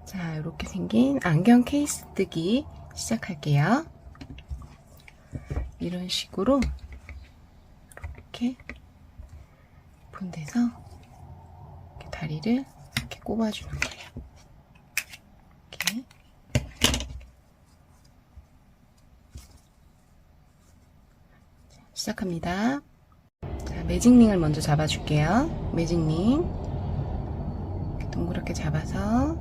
자, 이렇게 생긴 안경 케이스 뜨기 시작할게요. 이런 식으로 이렇게 높은 데서 이렇게 다리를 이렇게 꼽아주는 거예요. 이렇게. 자, 시작합니다. 자, 매직링을 먼저 잡아줄게요. 매직링 이렇게 동그랗게 잡아서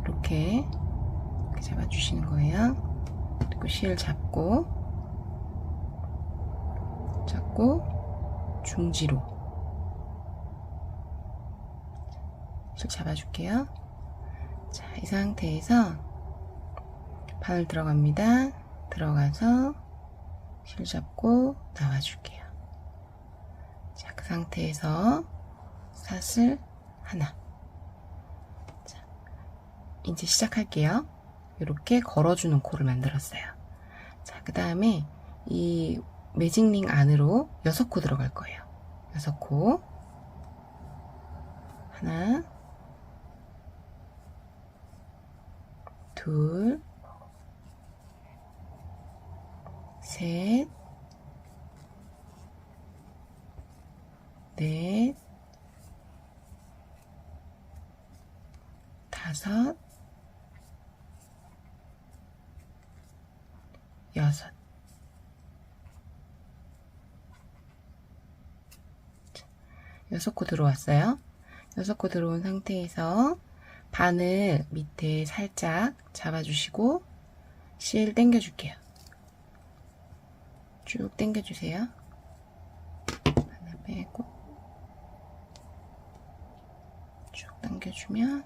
이렇게 잡아주시는 거예요. 그리고 실 잡고 중지로 실 잡아줄게요. 자, 이 상태에서 바늘 들어갑니다. 들어가서 실 잡고 나와줄게요. 자, 그 상태에서 사슬 하나. 자, 이제 시작할게요. 이렇게 걸어주는 코를 만들었어요. 자, 그 다음에 이 매직링 안으로 6코 들어갈 거예요. 6코. 하나, 둘, 셋, 넷, 다섯, 여섯. 여섯 코 들어왔어요. 6코 들어온 상태에서 바늘 밑에 살짝 잡아주시고 실 당겨줄게요. 쭉 당겨주세요. 바늘 빼고 쭉 당겨주면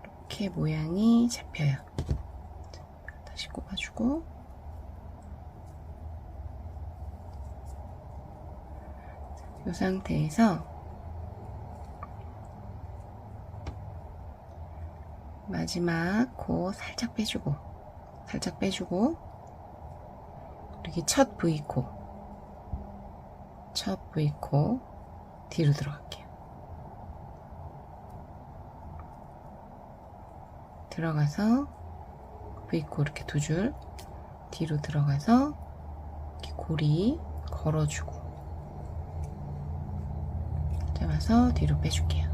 이렇게 모양이 잡혀요. 다시 꼽아주고 이 상태에서 마지막 코 살짝 빼주고 이렇게 첫 V코 뒤로 들어갈게요. 들어가서 V코 이렇게 2줄 뒤로 들어가서 이렇게 고리 걸어주고 잡아서 뒤로 빼줄게요.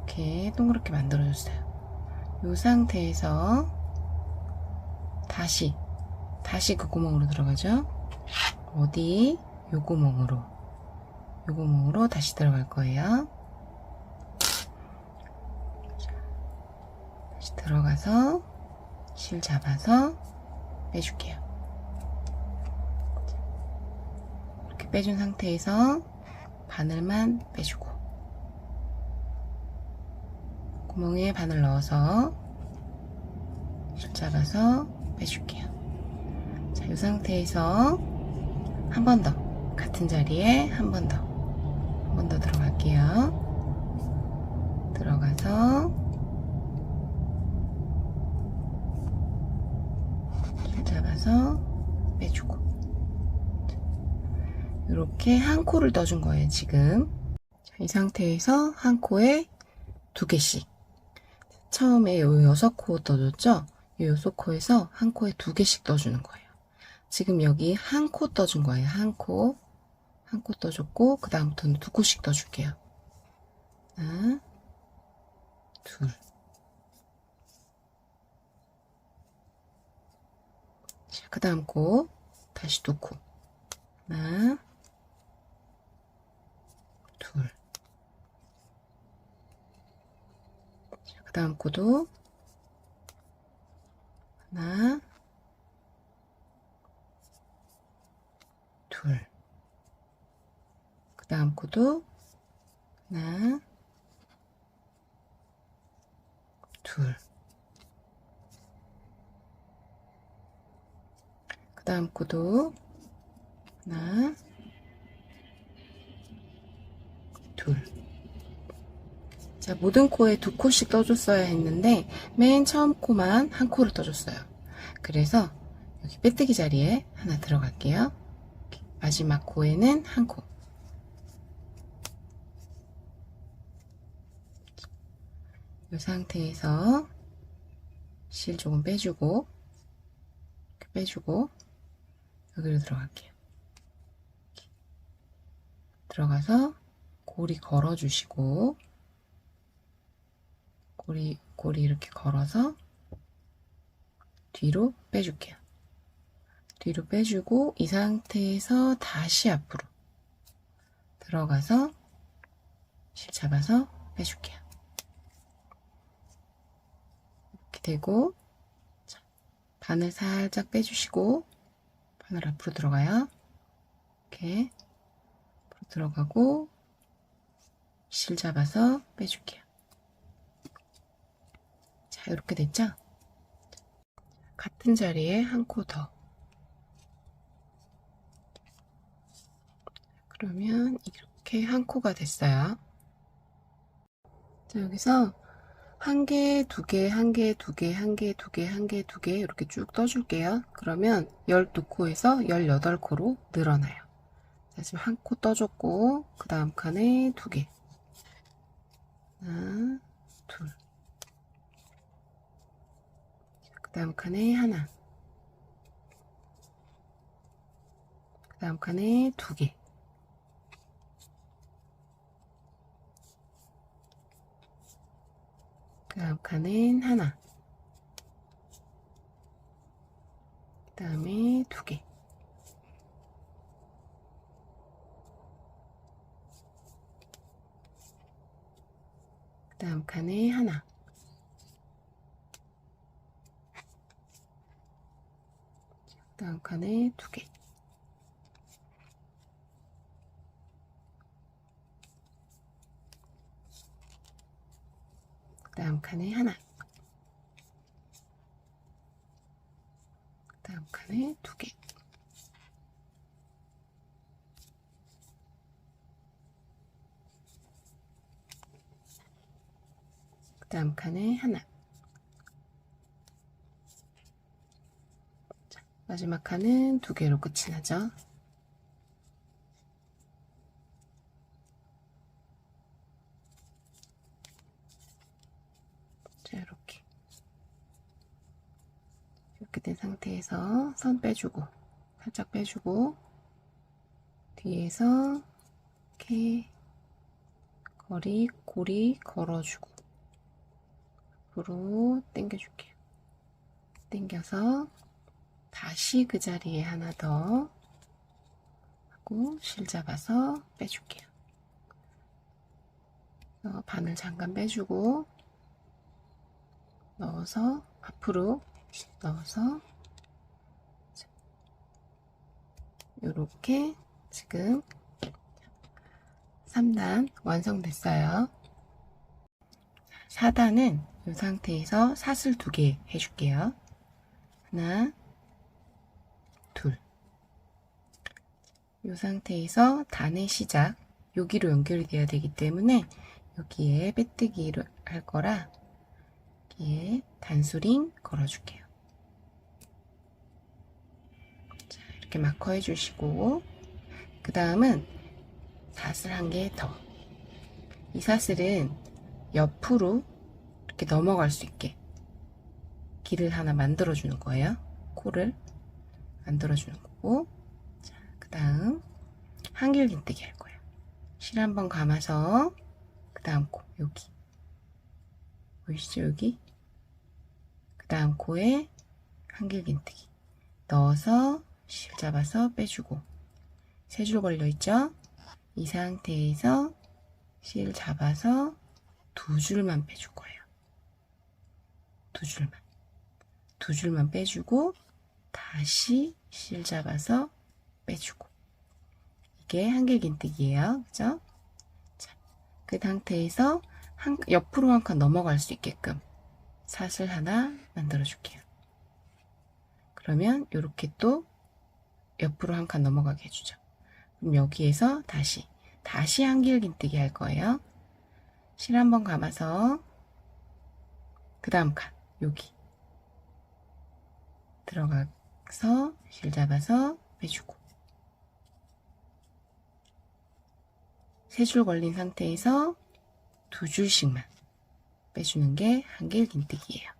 이렇게 동그랗게 만들어줬어요. 이 상태에서 다시 그 구멍으로 들어가죠. 어디? 요 구멍으로 다시 들어갈 거예요. 다시 들어가서 실 잡아서 빼줄게요. 이렇게 빼준 상태에서 바늘만 빼주고 구멍에 바늘 넣어서 실 잡아서 빼줄게요. 자, 이 상태에서 한 번 더 같은 자리에 한 번 더 들어갈게요. 들어가서 실 잡아서 빼주고 이렇게 한 코를 떠준 거예요. 지금 자, 이 상태에서 한 코에 2개씩 처음에 요 6코 떠줬죠? 이 6코에서 한 코에 2개씩 떠주는 거예요. 지금 여기 한 코 떠준 거예요. 한 코 떠줬고 그 다음부터는 2코씩 떠줄게요. 하나, 둘. 자, 그 다음 코 다시 2코. 하나, 둘. 자, 그 다음 코도 하나, 둘. 그 다음 코도 하나, 둘. 그 다음 코도 하나, 둘. 자, 모든 코에 2코씩 떠줬어야 했는데 맨 처음 코만 한 코를 떠줬어요. 그래서 여기 빼뜨기 자리에 하나 들어갈게요. 마지막 코에는 한 코. 이 상태에서 실 조금 빼주고, 이렇게 빼주고, 여기로 들어갈게요. 들어가서 고리 걸어주시고, 고리 이렇게 걸어서 뒤로 빼줄게요. 뒤로 빼주고, 이 상태에서 다시 앞으로 들어가서 실 잡아서 빼줄게요. 이렇게 되고, 자, 바늘 살짝 빼주시고, 바늘 앞으로 들어가요. 이렇게 앞으로 들어가고, 실 잡아서 빼줄게요. 자, 이렇게 됐죠? 같은 자리에 한 코 더. 그러면 이렇게 한 코가 됐어요. 자, 여기서 한 개, 두 개, 한 개, 두 개, 한 개, 두 개, 한 개, 두 개 이렇게 쭉 떠줄게요. 그러면 12코에서 18코로 늘어나요. 자, 지금 한 코 떠줬고, 그 다음 칸에 두 개. 하나, 둘. 그 다음 칸에 하나. 그 다음 칸에 두 개. 그 다음 칸엔 하나. 그 다음에 두 개. 그 다음 칸에 하나. 그 다음 칸에 두 개. 그 다음 칸에 하나. 그 다음 칸에 두 개. 그 다음 칸에 하나. 자, 마지막 칸은 두 개로 끝이 나죠. 자, 이렇게 된 상태에서 선 빼주고, 살짝 빼주고, 뒤에서 이렇게 고리 걸어주고, 앞으로 당겨줄게요. 당겨서 다시 그 자리에 하나 더 하고 실 잡아서 빼줄게요. 바늘 잠깐 빼주고 넣어서 앞으로 넣어서 이렇게 지금 3단 완성됐어요. 4단은 이 상태에서 사슬 2개 해줄게요. 하나, 둘. 이 상태에서 단의 시작, 여기로 연결이 돼야 되기 때문에 여기에 빼뜨기를 할 거라 여기에 단수링 걸어줄게요. 자, 이렇게 마커 해주시고, 그 다음은 사슬 한 개 더. 이 사슬은 옆으로 이렇게 넘어갈 수 있게 길을 하나 만들어주는 거예요. 코를 만들어주는 거고, 자, 그 다음 한길긴뜨기 할 거예요. 실 한번 감아서 그 다음 코 여기 보이시죠? 여기 그 다음 코에 한길긴뜨기 넣어서 실 잡아서 빼주고, 세 줄 걸려 있죠? 이 상태에서 실 잡아서 두 줄만 빼줄 거예요. 두 줄만 빼주고 다시 실 잡아서 빼주고, 이게 한길긴뜨기예요. 그죠? 자, 그 상태에서 옆으로 한 칸 넘어갈 수 있게끔 사슬 하나 만들어 줄게요. 그러면 이렇게 또 옆으로 한 칸 넘어가게 해주죠. 그럼 여기에서 다시 한길긴뜨기 할 거예요. 실 한번 감아서 그 다음 칸 여기 들어가서 실 잡아서 빼주고, 세 줄 걸린 상태에서 두 줄씩만 빼주는 게 한길긴뜨기예요.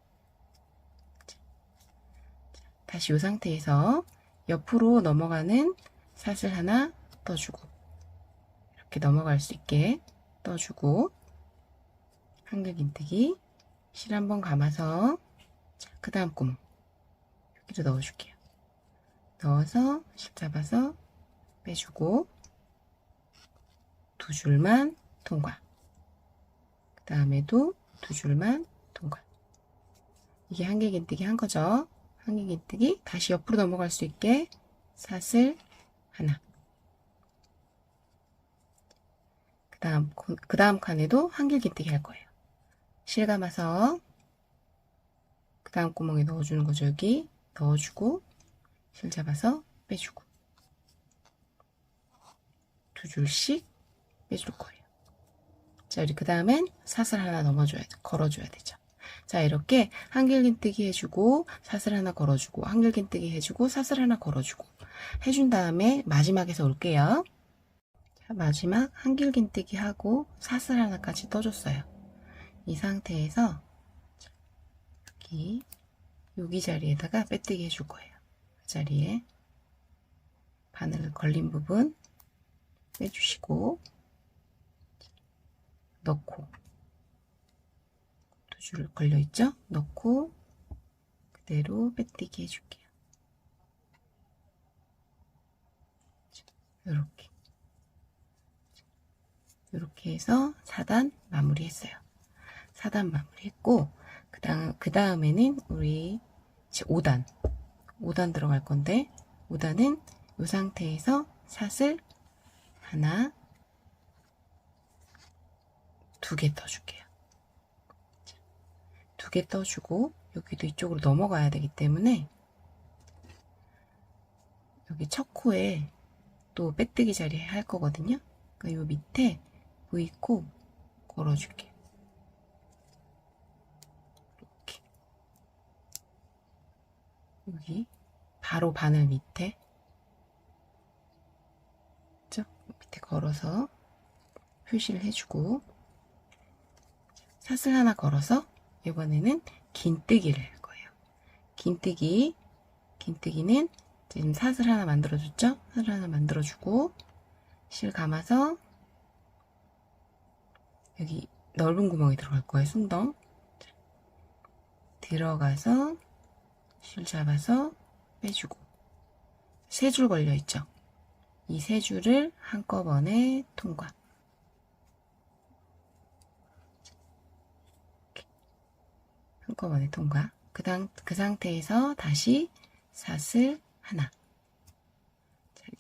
다시 이 상태에서 옆으로 넘어가는 사슬 하나 떠주고, 이렇게 넘어갈 수 있게 떠주고, 한길긴뜨기, 실 한번 감아서, 그 다음 구멍 여기로 넣어줄게요. 넣어서 실 잡아서 빼주고, 두 줄만 통과. 그 다음에도 두 줄만 통과. 이게 한길긴뜨기 한 거죠. 한길긴뜨기, 다시 옆으로 넘어갈 수 있게 사슬 하나. 그 다음 칸에도 한길긴뜨기 할 거예요. 실 감아서 그 다음 구멍에 넣어주는 거죠. 여기 넣어주고, 실 잡아서 빼주고, 두 줄씩 빼줄 거예요. 자, 우리 그 다음엔 사슬 하나 걸어줘야 되죠. 자, 이렇게 한길긴뜨기 해주고, 사슬 하나 걸어주고, 한길긴뜨기 해주고, 사슬 하나 걸어주고, 해준 다음에 마지막에서 올게요. 자, 마지막 한길긴뜨기 하고, 사슬 하나까지 떠줬어요. 이 상태에서, 여기 자리에다가 빼뜨기 해줄 거예요. 그 자리에 바늘 걸린 부분 빼주시고, 넣고, 두 줄 걸려있죠? 넣고 그대로 빼뜨기 해줄게요. 이렇게 해서 4단 마무리했어요. 4단 마무리했고, 그 다음에는 우리 이제 5단 들어갈 건데, 5단은 이 상태에서 사슬 하나, 두 개 떠줄게요. 두 개 떠주고, 여기도 이쪽으로 넘어가야 되기 때문에 여기 첫 코에 또 빼뜨기 자리에 할 거거든요. 그러니까 요 밑에 V코 걸어줄게요. 이렇게. 여기 바로 바늘 밑에, 그죠? 밑에 걸어서 표시를 해주고, 사슬 하나 걸어서 이번에는 긴뜨기를 할 거예요. 긴뜨기는 지금 사슬 하나 만들어줬죠? 사슬 하나 만들어주고, 실 감아서 여기 넓은 구멍에 들어갈 거예요. 숭덩 들어가서 실 잡아서 빼주고, 세 줄 걸려 있죠? 이 세 줄을 한꺼번에 통과. 한꺼번에 통과. 그 상태에서 다시 사슬 하나.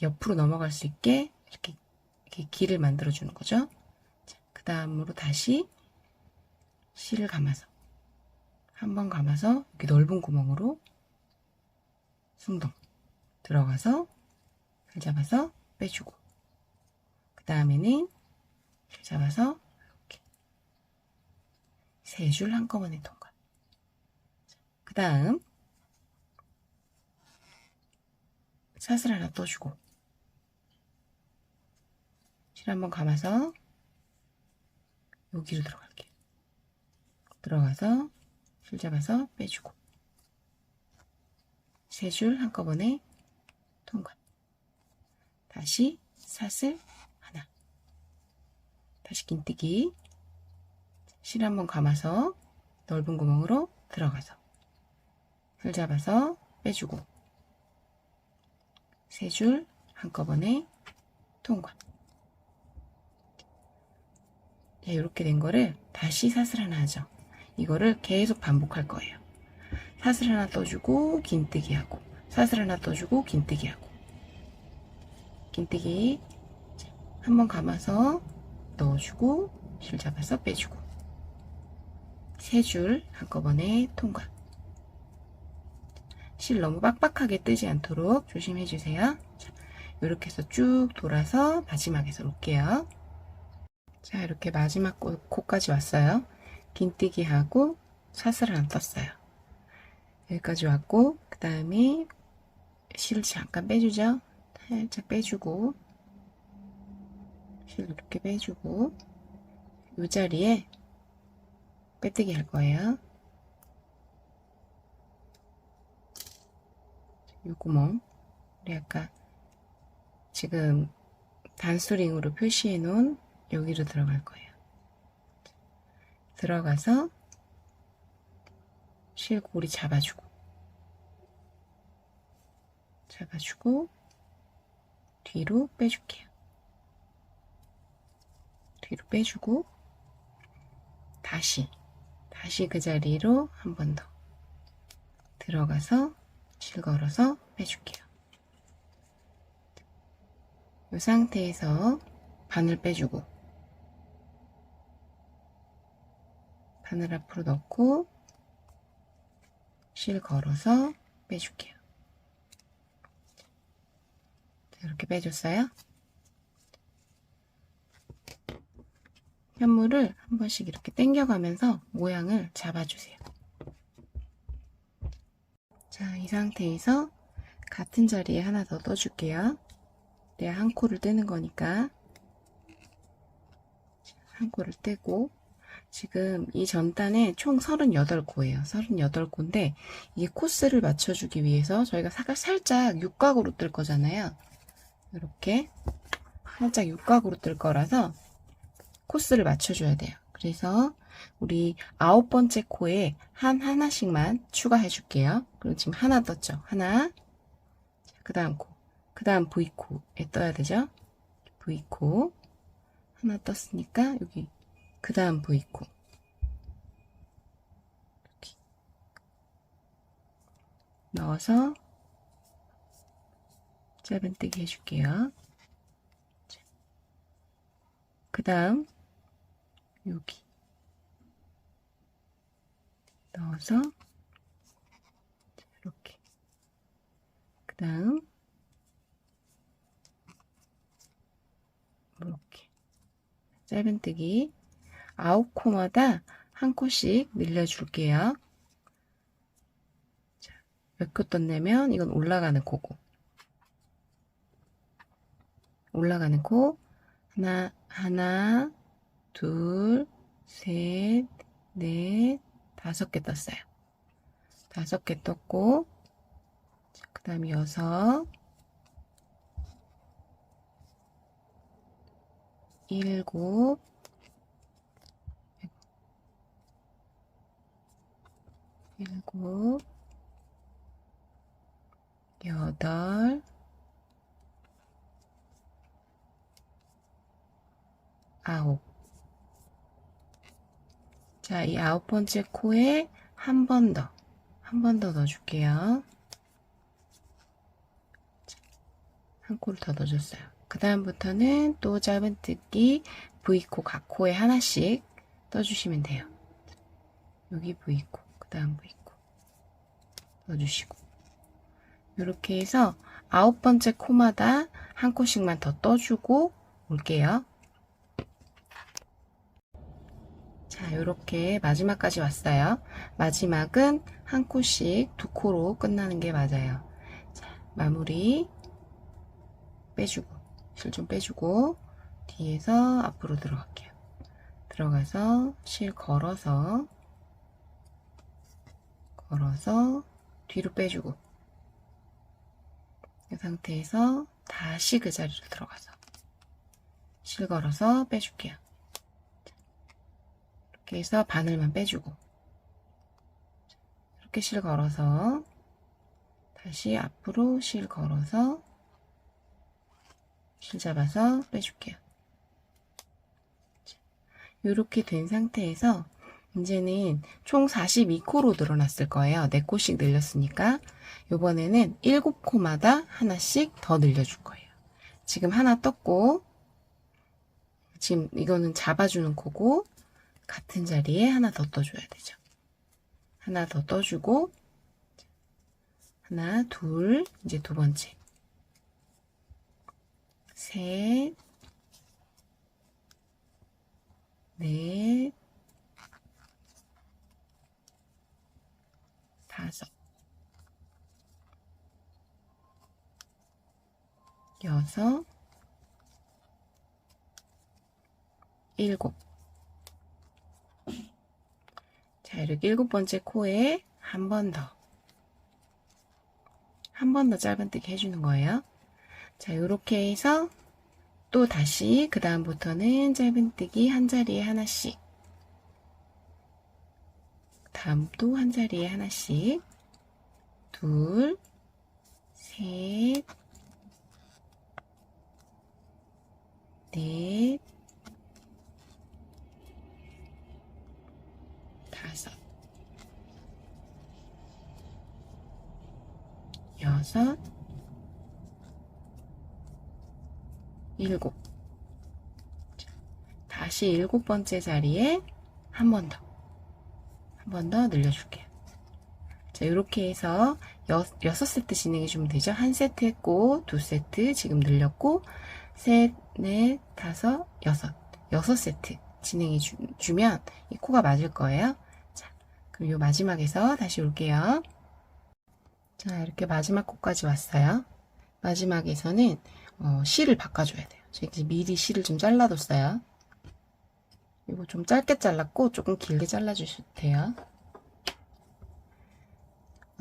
옆으로 넘어갈 수 있게 이렇게 길을 만들어 주는 거죠. 그 다음으로 다시 실을 감아서 한 번 감아서 여기 넓은 구멍으로 숭덩 들어가서 실 잡아서 빼주고, 그 다음에는 실 잡아서 이렇게 세 줄 한꺼번에 통과. 그 다음 사슬 하나 떠주고, 실 한번 감아서 여기로 들어갈게요. 들어가서 실 잡아서 빼주고, 세 줄 한꺼번에 통과. 다시 사슬 하나, 다시 긴뜨기, 실 한번 감아서 넓은 구멍으로 들어가서 실 잡아서 빼주고, 세 줄 한꺼번에 통과. 자, 이렇게 된 거를 다시 사슬 하나 하죠. 이거를 계속 반복할 거예요. 사슬 하나 떠주고 긴뜨기 하고, 사슬 하나 떠주고 긴뜨기 하고, 긴뜨기 한번 감아서 넣어주고 실 잡아서 빼주고, 세 줄 한꺼번에 통과. 실 너무 빡빡하게 뜨지 않도록 조심해 주세요. 자, 이렇게 해서 쭉 돌아서 마지막에서 올게요. 자, 이렇게 마지막 코까지 왔어요. 긴뜨기 하고 사슬 하나 떴어요. 여기까지 왔고, 그 다음에 실을 잠깐 빼주죠. 살짝 빼주고, 실 이렇게 빼주고, 이 자리에 빼뜨기 할 거예요. 이 구멍, 우리 아까 지금 단수링으로 표시해 놓은 여기로 들어갈 거예요. 들어가서 실고리 잡아주고 뒤로 빼줄게요. 뒤로 빼주고 다시 그 자리로 한 번 더 들어가서 실 걸어서 빼줄게요. 이 상태에서 바늘 빼주고 바늘 앞으로 넣고 실 걸어서 빼줄게요. 이렇게 빼줬어요. 현물을 한 번씩 이렇게 당겨가면서 모양을 잡아주세요. 자, 이 상태에서 같은 자리에 하나 더 떠줄게요. 내가 한 코를 떼는 거니까 한 코를 떼고, 지금 이 전단에 총 38코예요. 38코인데 이게 코스를 맞춰주기 위해서 저희가 살짝 육각으로 뜰 거잖아요. 이렇게 살짝 육각으로 뜰 거라서 코스를 맞춰줘야 돼요. 그래서 우리 9번째 코에 하나씩만 추가해 줄게요. 그럼 지금 하나 떴죠? 하나, 그 다음 코, 그 다음 V코에 떠야 되죠? V코 하나 떴으니까 여기 그 다음 V코 이렇게 넣어서 짧은뜨기 해줄게요. 그 다음 여기 넣어서 이렇게, 그 다음 이렇게 짧은뜨기 9코마다 한 코씩 늘려줄게요. 몇 코 떴냐면 이건 올라가는 코고, 올라가는 코 하나, 둘, 셋, 넷, 5개 떴어요. 5개 떴고, 그 다음 6, 7, 8, 9. 자, 이 9번째 코에 한 번 더 넣어줄게요. 한 코를 더 넣어줬어요. 그 다음부터는 또 짧은뜨기 V코 각 코에 하나씩 떠주시면 돼요. 여기 V코, 그 다음 V코 넣어주시고, 이렇게 해서 9번째 코마다 한 코씩만 더 떠주고 올게요. 자, 이렇게 마지막까지 왔어요. 마지막은 한 코씩 2코로 끝나는 게 맞아요. 자, 마무리 빼주고, 실 좀 빼주고, 뒤에서 앞으로 들어갈게요. 들어가서 실 걸어서 뒤로 빼주고, 이 상태에서 다시 그 자리로 들어가서 실 걸어서 빼줄게요. 이렇게 해서 바늘만 빼주고, 이렇게 실 걸어서 다시 앞으로 실 걸어서 실 잡아서 빼줄게요. 이렇게 된 상태에서 이제는 총 42코로 늘어났을 거예요. 4코씩 늘렸으니까 이번에는 7코마다 하나씩 더 늘려줄 거예요. 지금 하나 떴고, 지금 이거는 잡아주는 코고, 같은 자리에 하나 더 떠줘야 되죠. 하나 더 떠주고, 하나, 둘, 이제 2번째, 셋, 넷, 5, 6, 7. 자, 이렇게 7번째 코에 한 번 더 짧은뜨기 해주는 거예요. 자, 이렇게 해서 또 다시 그 다음부터는 짧은뜨기 한 자리에 하나씩, 다음 또 한 자리에 하나씩, 둘, 셋, 넷, 다섯, 여섯, 일곱. 다시 7번째 자리에 한 번 더 늘려줄게요. 자, 이렇게 해서 6세트 진행해 주면 되죠. 한 세트 했고, 2세트 지금 늘렸고, 셋, 넷, 다섯, 여섯 세트 진행해 주면 이 코가 맞을 거예요. 자, 그럼 요 마지막에서 다시 올게요. 자, 이렇게 마지막 코까지 왔어요. 마지막에서는 실을 바꿔줘야 돼요. 제가 미리 실을 좀 잘라뒀어요. 이거 좀 짧게 잘랐고 조금 길게 잘라주셔도 돼요.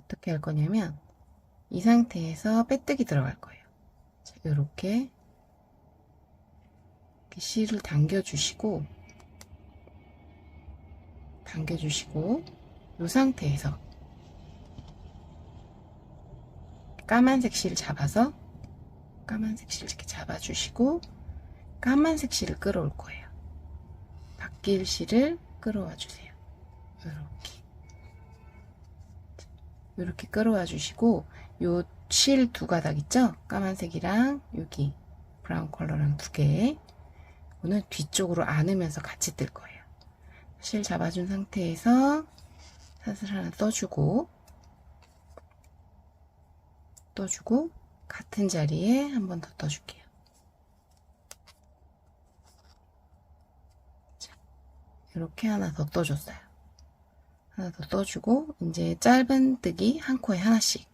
어떻게 할 거냐면 이 상태에서 빼뜨기 들어갈 거예요. 자, 이렇게 실을 당겨주시고 이 상태에서 까만색 실 잡아서 까만색 실 이렇게 잡아주시고 까만색 실을 끌어올 거예요. 바뀔 실을 끌어와 주세요. 이렇게 끌어와 주시고 요 실 2가닥 있죠? 까만색이랑 여기 브라운 컬러랑 2개, 이거는 뒤쪽으로 안으면서 같이 뜰 거예요. 실 잡아준 상태에서 사슬 하나 떠주고 같은 자리에 한 번 더 떠줄게요. 자, 이렇게 하나 더 떠줬어요. 하나 더 떠주고 이제 짧은뜨기 한 코에 하나씩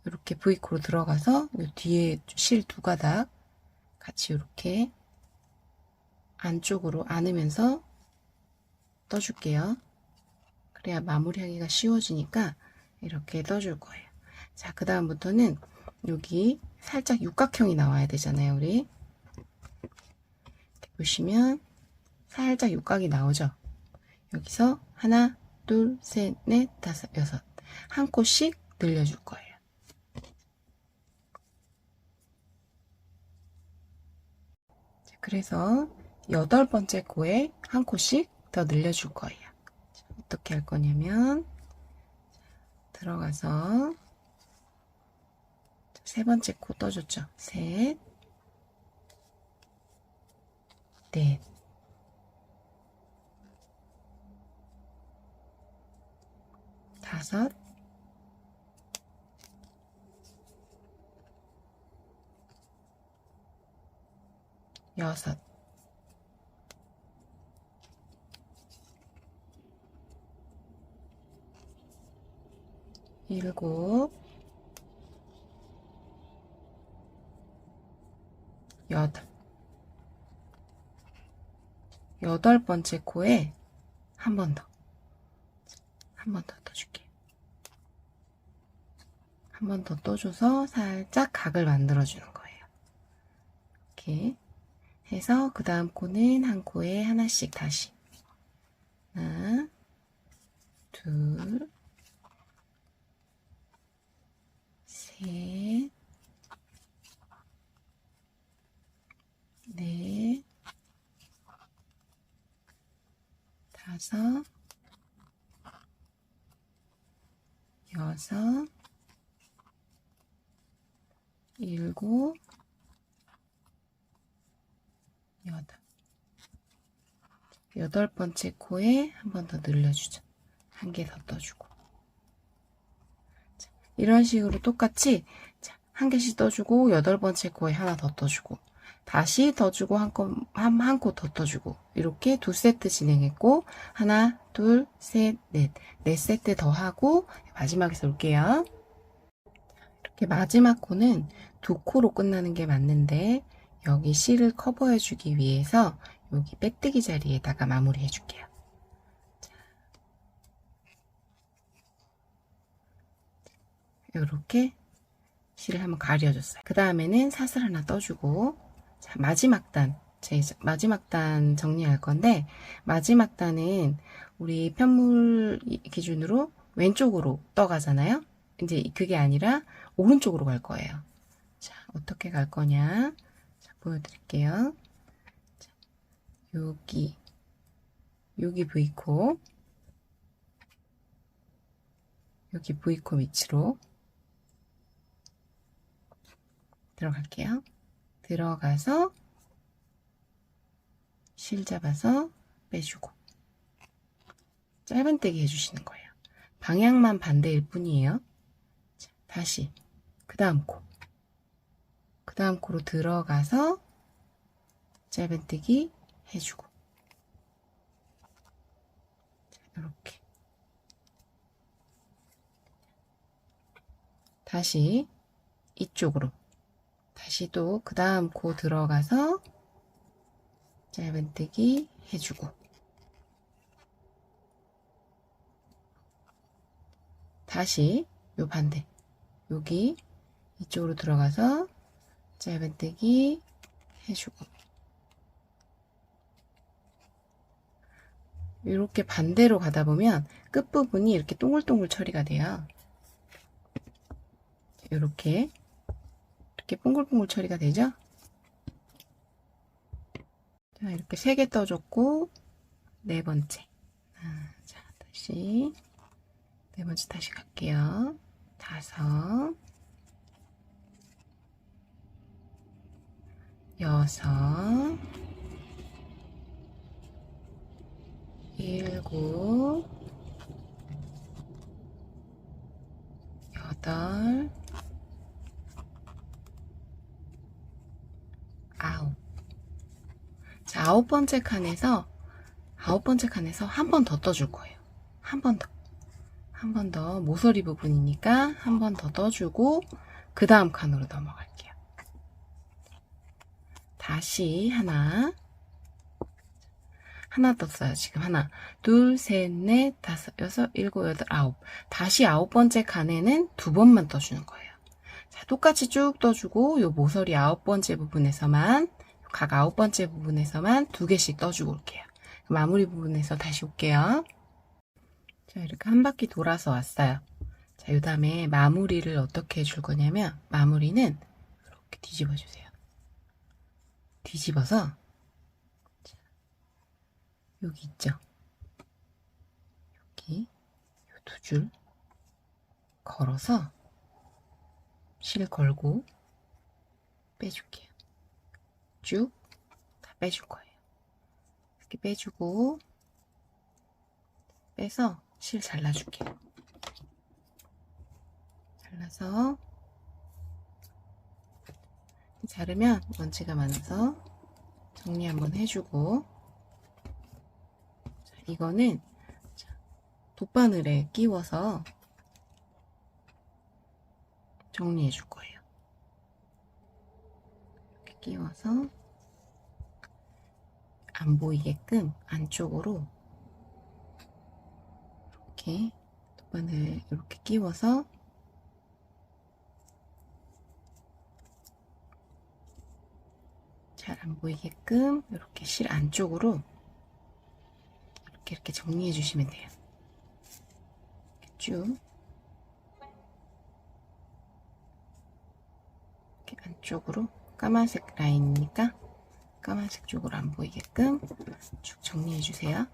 이렇게 V코로 들어가서 이 뒤에 실 2가닥 같이 이렇게 안쪽으로 안으면서 떠줄게요. 그래야 마무리하기가 쉬워지니까 이렇게 떠줄 거예요. 자, 그 다음부터는 여기 살짝 육각형이 나와야 되잖아요. 우리 이렇게 보시면 살짝 육각이 나오죠. 여기서 하나, 둘, 셋, 넷, 다섯, 여섯, 한 코씩 늘려줄 거예요. 자, 그래서 8번째 코에 한 코씩 더 늘려줄 거예요. 자, 어떻게 할 거냐면 들어가서 3번째 코 떠줬죠. 셋, 넷, 다섯, 여섯, 일곱, 여덟 번째 코에 한 번 더 떠줄게요. 한 번 더 떠줘서 살짝 각을 만들어주는 거예요. 이렇게 해서 그 다음 코는 한 코에 하나씩 다시 하나, 둘, 셋, 넷, 다섯, 여섯, 일곱, 여덟 번째 코에 한 번 더 늘려주죠. 한 개 더 떠주고. 자, 이런 식으로 똑같이 한 개씩 떠주고 8번째 코에 하나 더 떠주고 다시 더 주고 한 코 더 떠주고 이렇게 2세트 진행했고 하나, 둘, 셋, 넷, 4세트 더 하고 마지막에서 올게요. 이렇게 마지막 코는 2코로 끝나는 게 맞는데 여기 실을 커버해 주기 위해서 여기 빼뜨기 자리에다가 마무리 해줄게요. 이렇게 실을 한번 가려줬어요. 그 다음에는 사슬 하나 떠주고, 자, 마지막 단, 제 마지막 단 정리할 건데, 마지막 단은 우리 편물 기준으로 왼쪽으로 떠가잖아요. 이제 그게 아니라 오른쪽으로 갈 거예요. 자, 어떻게 갈 거냐? 자, 보여드릴게요. 자, 여기 V코, 여기 V코 위치로 들어갈게요. 들어가서 실 잡아서 빼주고 짧은뜨기 해주시는 거예요. 방향만 반대일 뿐이에요. 자, 다시 그 다음 코로 들어가서 짧은뜨기 해주고, 자, 이렇게 다시 이쪽으로 다시 또 그 다음 코 들어가서 짧은뜨기 해주고, 다시 요 반대 여기 이쪽으로 들어가서 짧은뜨기 해주고, 이렇게 반대로 가다 보면 끝부분이 이렇게 동글동글 처리가 돼요. 이렇게 동글동글 처리가 되죠. 자, 이렇게 3개 떠줬고, 네 번째. 자, 다시 네 번째 다시 갈게요. 5, 6, 7, 8, 9. 자, 아홉 번째 칸에서 한 번 더 떠줄 거예요. 한 번 더 모서리 부분이니까 한 번 더 떠주고 그 다음 칸으로 넘어갈게요. 다시 하나 떴어요. 지금 하나, 둘, 셋, 넷, 다섯, 여섯, 일곱, 여덟, 아홉. 다시 아홉 번째 칸에는 2번만 떠주는 거예요. 자, 똑같이 쭉 떠주고 요 모서리 아홉 번째 부분에서만, 각 아홉 번째 부분에서만 2개씩 떠주고 올게요. 마무리 부분에서 다시 올게요. 자, 이렇게 한 바퀴 돌아서 왔어요. 자, 요 다음에 마무리를 어떻게 해줄 거냐면, 마무리는 이렇게 뒤집어 주세요. 뒤집어서 여기 있죠? 여기 요 2줄 걸어서 실 걸고 빼줄게요. 쭉 다 빼줄 거예요. 이렇게 빼주고 빼서 실 잘라줄게요. 잘라서 자르면 먼지가 많아서 정리 한번 해주고, 자, 이거는 돗바늘에 끼워서 정리해 줄 거예요. 이렇게 끼워서 안 보이게끔 안쪽으로 이렇게 돗바늘 이렇게 끼워서 잘 안 보이게끔 이렇게 실 안쪽으로 이렇게 정리해 주시면 돼요. 이렇게 쭉 이렇게 안쪽으로 까만색 라인이니까 까만색 쪽으로 안 보이게끔 쭉 정리해 주세요.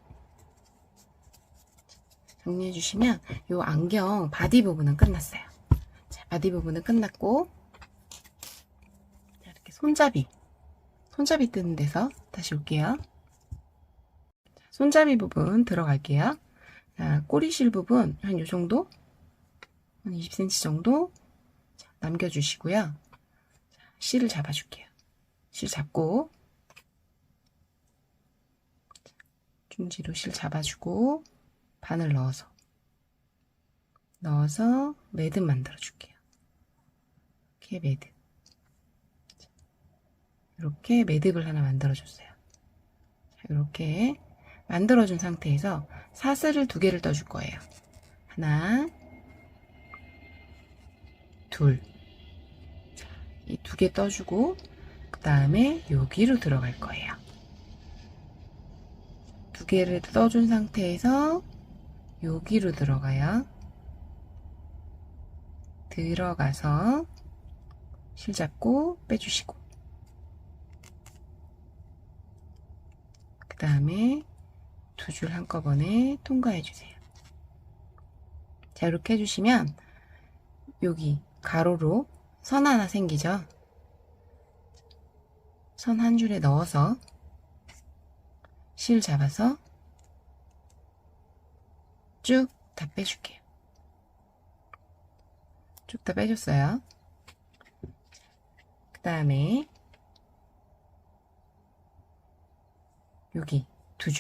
정리해 주시면 이 안경 바디 부분은 끝났어요. 자, 바디 부분은 끝났고, 자, 이렇게 손잡이 뜨는 데서 다시 올게요. 자, 손잡이 부분 들어갈게요. 자, 꼬리실 부분 한 요 정도, 한 20cm 정도 남겨주시고요. 자, 실을 잡아줄게요. 실 잡고 중지로 실 잡아주고 바늘 넣어서 매듭 만들어 줄게요. 이렇게 매듭, 이렇게 매듭을 하나 만들어 줬어요. 이렇게 만들어 준 상태에서 사슬을 2개를 떠줄 거예요. 하나, 둘. 이 두 개 떠주고 그 다음에 여기로 들어갈 거예요. 두 개를 떠준 상태에서 여기로 들어가요. 들어가서 실 잡고 빼주시고 그 다음에 두 줄 한꺼번에 통과해 주세요. 자, 이렇게 해주시면 여기 가로로 선 하나 생기죠? 선 한 줄에 넣어서 실 잡아서 쭉 다 빼줄게요. 쭉 다 빼줬어요. 그 다음에 여기 두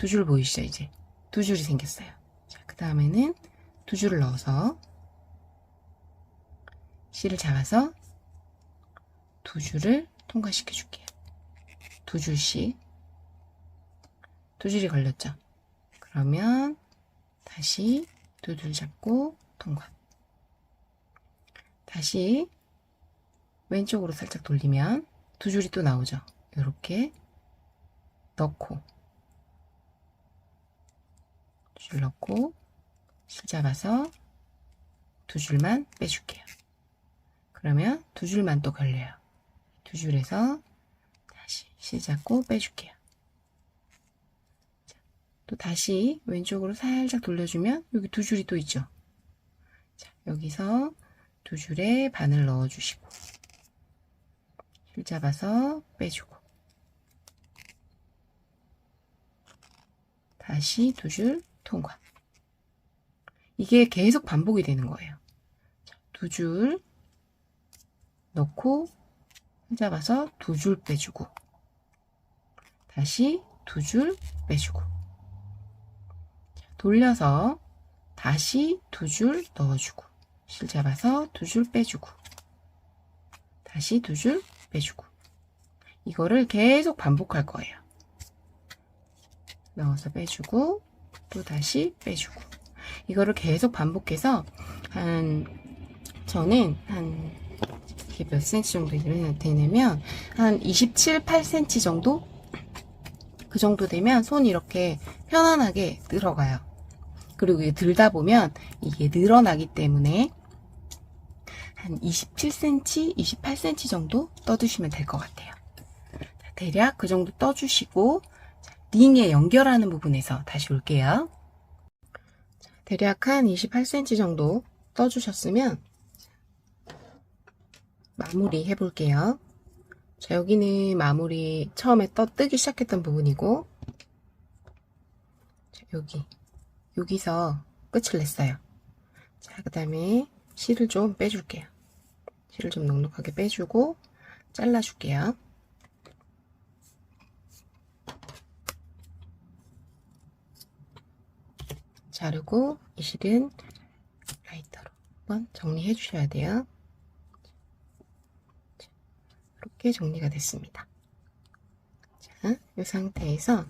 줄 보이시죠? 이제 두 줄이 생겼어요. 자, 그 다음에는 두 줄을 넣어서 실을 잡아서 두 줄을 통과시켜 줄게요. 두 줄씩. 두 줄이 걸렸죠? 그러면 다시 두 줄 잡고 통과. 다시 왼쪽으로 살짝 돌리면 두 줄이 또 나오죠? 이렇게 넣고 두 줄 넣고 실 잡아서 두 줄만 빼줄게요. 그러면 두 줄만 또 걸려요. 두 줄에서 다시 실 잡고 빼줄게요. 자, 또 다시 왼쪽으로 살짝 돌려주면 여기 두 줄이 또 있죠. 자, 여기서 두 줄에 반을 넣어주시고 실 잡아서 빼주고 다시 두 줄 통과. 이게 계속 반복이 되는 거예요. 두 줄 넣고 실 잡아서 두 줄 빼주고 다시 두 줄 빼주고 돌려서 다시 두 줄 넣어주고 실 잡아서 두 줄 빼주고 다시 두 줄 빼주고 이거를 계속 반복할 거예요. 넣어서 빼주고 또 다시 빼주고 이거를 계속 반복해서 저는 이게 몇 cm 정도 되냐면 한 27, 8cm 정도? 그 정도 되면 손이 이렇게 편안하게 늘어가요. 그리고 이게 들다 보면 이게 늘어나기 때문에 한 27cm, 28cm 정도 떠주시면 될 것 같아요. 대략 그 정도 떠주시고 링에 연결하는 부분에서 다시 올게요. 대략 한 28cm 정도 떠주셨으면 마무리 해볼게요. 자, 여기는 마무리 처음에 뜨기 시작했던 부분이고 자, 여기서 끝을 냈어요. 자, 그 다음에 실을 좀 빼줄게요. 실을 좀 넉넉하게 빼주고 잘라줄게요. 자르고 이 실은 라이터로 한번 정리해 주셔야 돼요. 이렇게 정리가 됐습니다. 자, 이 상태에서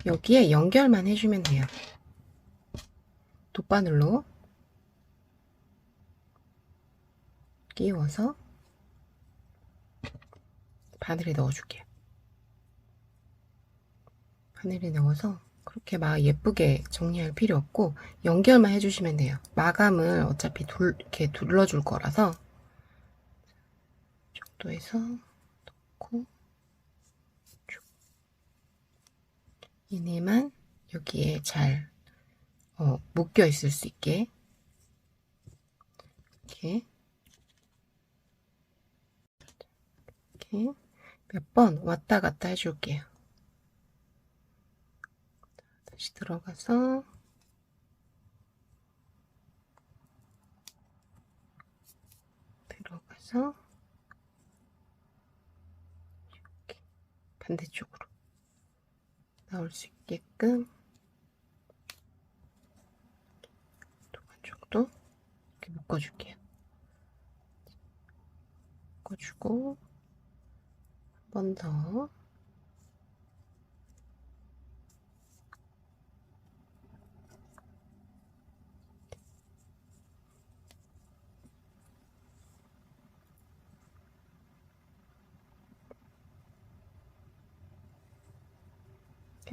여기에 연결만 해주면 돼요. 돗바늘로 끼워서 바늘에 넣어줄게요. 바늘에 넣어서 그렇게 막 예쁘게 정리할 필요 없고 연결만 해주시면 돼요. 마감을 어차피 이렇게 둘러줄 거라서 이 정도에서 넣고 얘네만 여기에 잘 묶여 있을 수 있게 이렇게 몇 번 왔다 갔다 해줄게요. 다시 들어가서 이렇게 반대쪽으로 나올 수 있게끔 두 반쪽도 이렇게 묶어줄게요. 묶어주고 한 번 더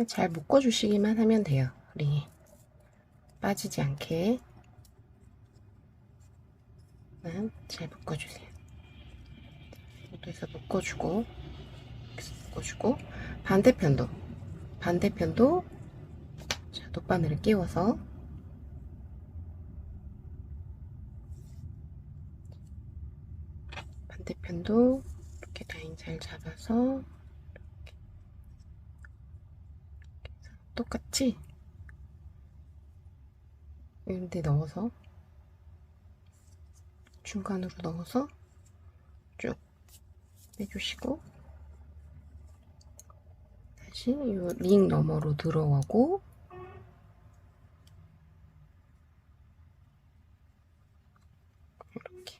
그냥 잘 묶어주시기만 하면 돼요. 링이 빠지지 않게 잘 묶어주세요. 이렇게 해서 묶어주고 반대편도 자, 돗바늘을 끼워서 반대편도 이렇게 라인 잘 잡아서 이렇게 똑같이 이런데 넣어서 중간으로 넣어서 쭉 빼주시고 다시 이 링 너머로 들어가고 이렇게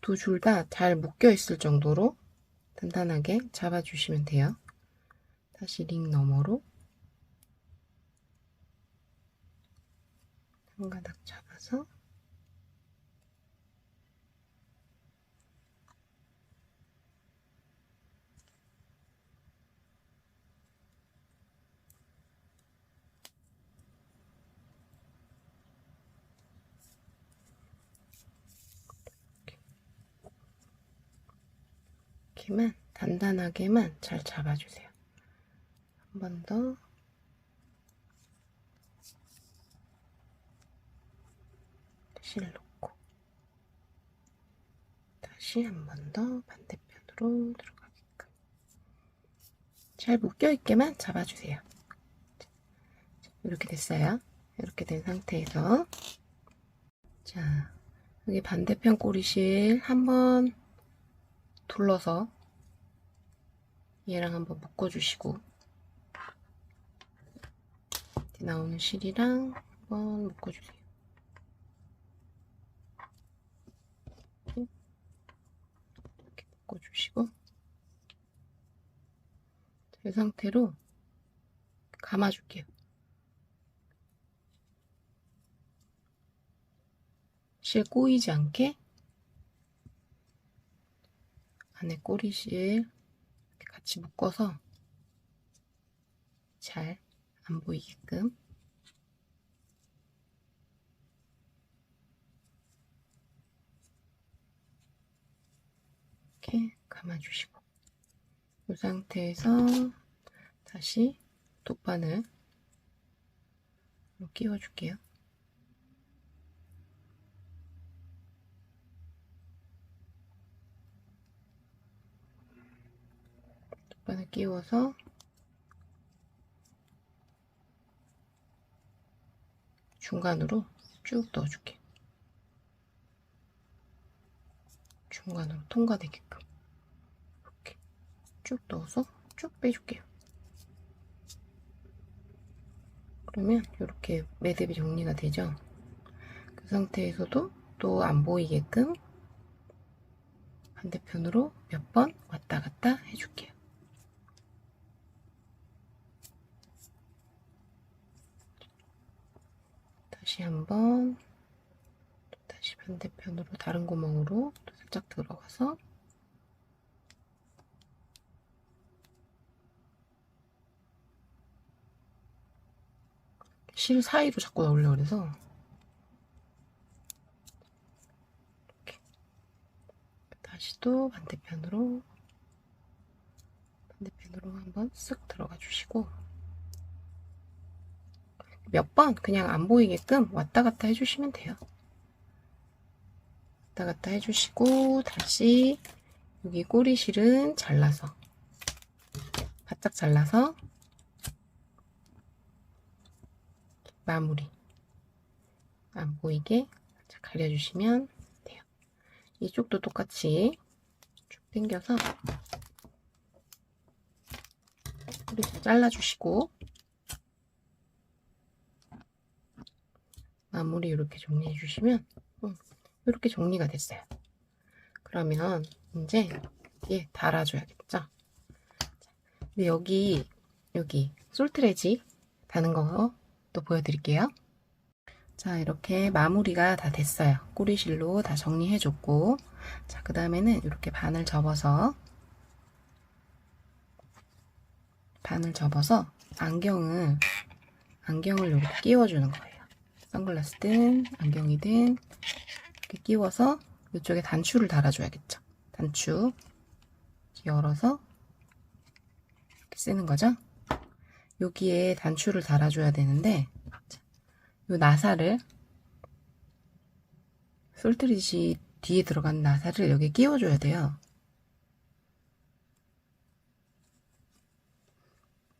두 줄 다 잘 묶여 있을 정도로 단단하게 잡아주시면 돼요. 다시 링 너머로 한 가닥 잡아서 이렇게만 단단하게만 잘 잡아주세요. 한 번 더 실 놓고 다시 한 번 더 반대편으로 들어가게끔 잘 묶여있게만 잡아주세요. 이렇게 됐어요. 이렇게 된 상태에서 자, 여기 반대편 꼬리실 한번 둘러서 얘랑 한번 묶어주시고 나오는 실이랑 한번 묶어주세요. 이렇게 묶어주시고 이 상태로 감아줄게요. 실 꼬이지 않게 안에 꼬리실 이렇게 같이 묶어서 잘 안 보이게끔 이렇게 감아주시고 이 상태에서 다시 돗바늘로 끼워줄게요. 돗바늘 끼워서 중간으로 쭉 넣어줄게요. 중간으로 통과되게끔 이렇게 쭉 넣어서 쭉 빼줄게요. 그러면 이렇게 매듭이 정리가 되죠. 그 상태에서도 또 안 보이게끔 반대편으로 몇 번 왔다 갔다 해줄게요. 다시 한번 다시 반대편으로 다른 구멍으로 또 살짝 들어가서 실 사이로 자꾸 넣으려고 그래서 이렇게 다시 또 반대편으로 한번 쓱 들어가 주시고 몇 번 그냥 안 보이게끔 왔다 갔다 해주시면 돼요. 왔다 갔다 해주시고 다시 여기 꼬리실은 잘라서 바짝 잘라서 마무리 안 보이게 가려주시면 돼요. 이쪽도 똑같이 쭉 당겨서 꼬리실 잘라주시고 마무리 이렇게 정리해 주시면 이렇게 정리가 됐어요. 그러면 이제 얘 달아줘야겠죠. 근데 여기 솔트레지 다는 거 또 보여드릴게요. 자, 이렇게 마무리가 다 됐어요. 꼬리실로 다 정리해줬고, 자, 그 다음에는 이렇게 반을 접어서 반을 접어서 안경을 이렇게 끼워주는 거예요. 선글라스든 안경이든 이렇게 끼워서 이쪽에 단추를 달아줘야겠죠. 단추 열어서 이렇게 쓰는 거죠. 여기에 단추를 달아줘야 되는데 이 나사를 솔트리지 뒤에 들어간 나사를 여기 끼워줘야 돼요.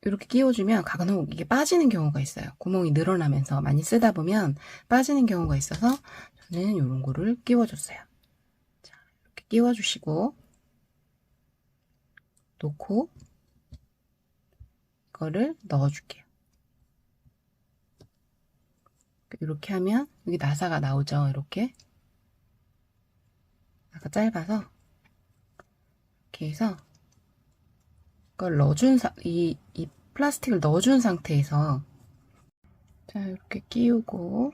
이렇게 끼워주면 간혹 이게 빠지는 경우가 있어요. 구멍이 늘어나면서 많이 쓰다 보면 빠지는 경우가 있어서 저는 이런 거를 끼워줬어요. 자, 이렇게 끼워주시고 놓고 이거를 넣어줄게요. 이렇게 하면 여기 나사가 나오죠. 이렇게 나사가 짧아서 이렇게 해서 이걸 넣어준 이 플라스틱을 넣어준 상태에서 자 이렇게 끼우고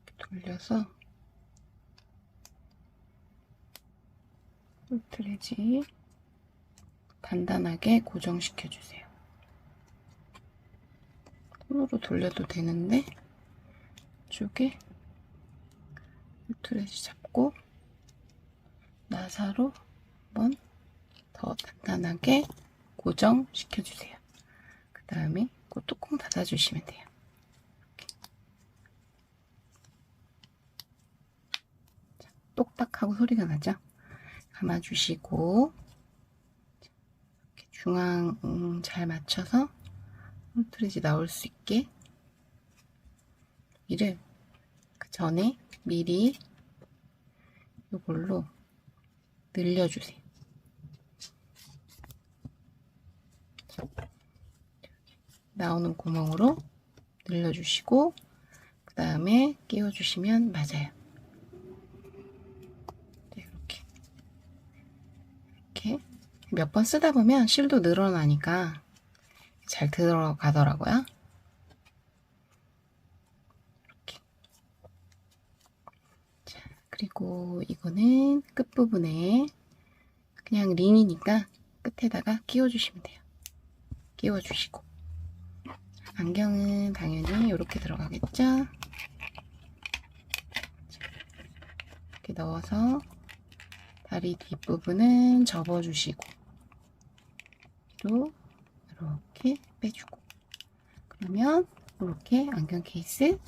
이렇게 돌려서 솔트레지 단단하게 고정시켜 주세요. 손으로 돌려도 되는데 이쪽에 솔트레지 잡고 나사로 한번 더 단단하게 고정시켜 주세요. 그 다음에 그 뚜껑 닫아주시면 돼요. 이렇게. 자, 똑딱하고 소리가 나죠? 감아주시고 이렇게 중앙 잘 맞춰서 솔트레지 나올 수 있게 이를 그 전에 미리 이걸로 늘려주세요. 나오는 구멍으로 늘려주시고 그 다음에 끼워주시면 맞아요. 이렇게 몇 번 쓰다 보면 실도 늘어나니까 잘 들어가더라고요. 이렇게. 자, 그리고 이거는 끝부분에 그냥 링이니까 끝에다가 끼워주시면 돼요. 끼워주시고 안경은 당연히 이렇게 들어가겠죠. 이렇게 넣어서 다리 뒷부분은 접어주시고 뒤로 이렇게 빼주고 그러면 이렇게 안경 케이스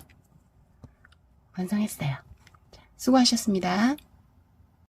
완성했어요. 자, 수고하셨습니다.